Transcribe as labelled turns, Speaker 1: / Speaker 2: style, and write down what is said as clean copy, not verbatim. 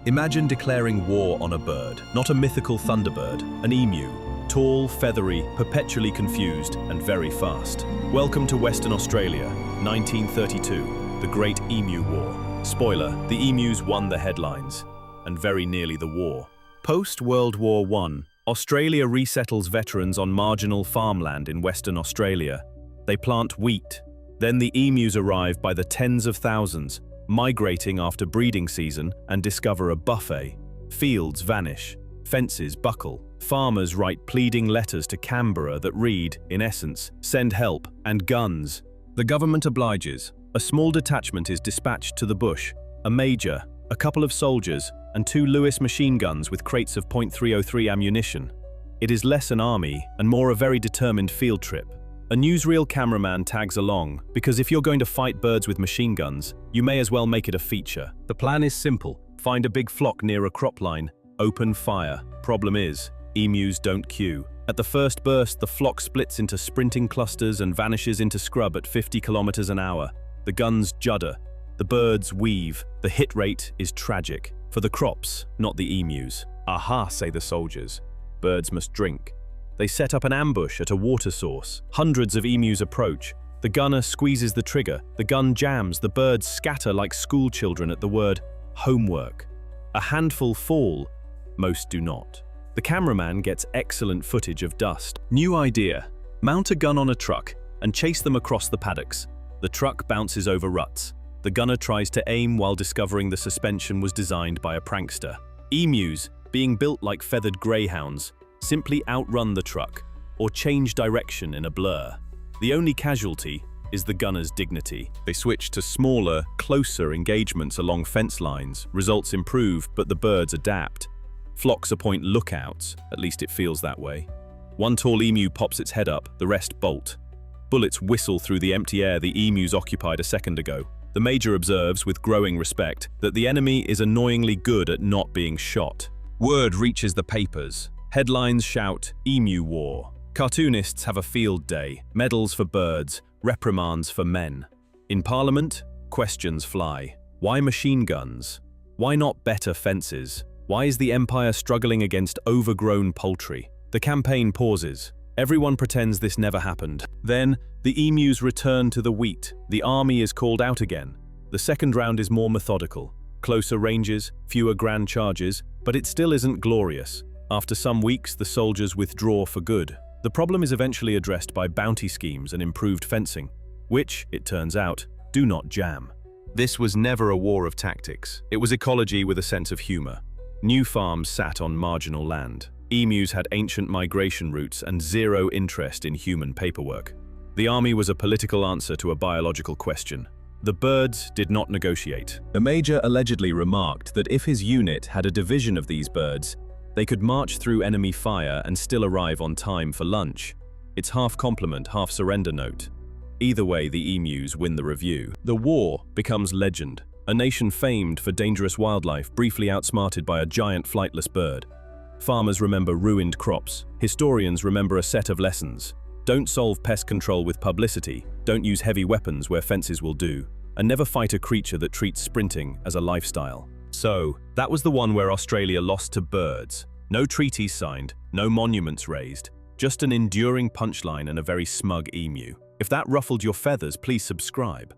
Speaker 1: Imagine declaring war on a bird, not a mythical thunderbird, an emu. Tall, feathery, perpetually confused, and very fast. Welcome to Western Australia, 1932, the Great Emu War. Spoiler, the emus won the headlines, and very nearly the war. Post-World War I, Australia resettles veterans on marginal farmland in Western Australia. They plant wheat. Then the emus arrive by the tens of thousands, migrating after breeding season and discover a buffet. Fields vanish, fences buckle. Farmers write pleading letters to Canberra that read, in essence, send help and guns. The government obliges. A small detachment is dispatched to the bush. A major, a couple of soldiers, and 2 Lewis machine guns with crates of .303 ammunition. It is less an army and more a very determined field trip. A newsreel cameraman tags along, because if you're going to fight birds with machine guns, you may as well make it a feature. The plan is simple. Find a big flock near a crop line, open fire. Problem is, emus don't queue. At the first burst, the flock splits into sprinting clusters and vanishes into scrub at 50 kilometers an hour. The guns judder. The birds weave. The hit rate is tragic. For the crops, not the emus. Aha, say the soldiers. Birds must drink. They set up an ambush at a water source. Hundreds of emus approach. The gunner squeezes the trigger. The gun jams. The birds scatter like school children at the word homework. A handful fall. Most do not. The cameraman gets excellent footage of dust. New idea. Mount a gun on a truck and chase them across the paddocks. The truck bounces over ruts. The gunner tries to aim while discovering the suspension was designed by a prankster. Emus, being built like feathered greyhounds, simply outrun the truck or change direction in a blur. The only casualty is the gunner's dignity. They switch to smaller, closer engagements along fence lines. Results improve, but the birds adapt. Flocks appoint lookouts, at least it feels that way. One tall emu pops its head up, the rest bolt. Bullets whistle through the empty air the emus occupied a second ago. The major observes, with growing respect, that the enemy is annoyingly good at not being shot. Word reaches the papers. Headlines shout, Emu War. Cartoonists have a field day, medals for birds, reprimands for men. In Parliament, questions fly. Why machine guns? Why not better fences? Why is the empire struggling against overgrown poultry? The campaign pauses. Everyone pretends this never happened. Then, the emus return to the wheat. The army is called out again. The second round is more methodical. Closer ranges, fewer grand charges, but it still isn't glorious. After some weeks, the soldiers withdraw for good. The problem is eventually addressed by bounty schemes and improved fencing, which, it turns out, do not jam. This was never a war of tactics. It was ecology with a sense of humor. New farms sat on marginal land. Emus had ancient migration routes and zero interest in human paperwork. The army was a political answer to a biological question. The birds did not negotiate. The major allegedly remarked that if his unit had a division of these birds, they could march through enemy fire and still arrive on time for lunch. It's half compliment, half surrender note. Either way, the emus win the review. The war becomes legend. A nation famed for dangerous wildlife, briefly outsmarted by a giant flightless bird. Farmers remember ruined crops. Historians remember a set of lessons. Don't solve pest control with publicity. Don't use heavy weapons where fences will do. And never fight a creature that treats sprinting as a lifestyle. So, that was the one where Australia lost to birds. No treaties signed, no monuments raised, just an enduring punchline and a very smug emu. If that ruffled your feathers, please subscribe.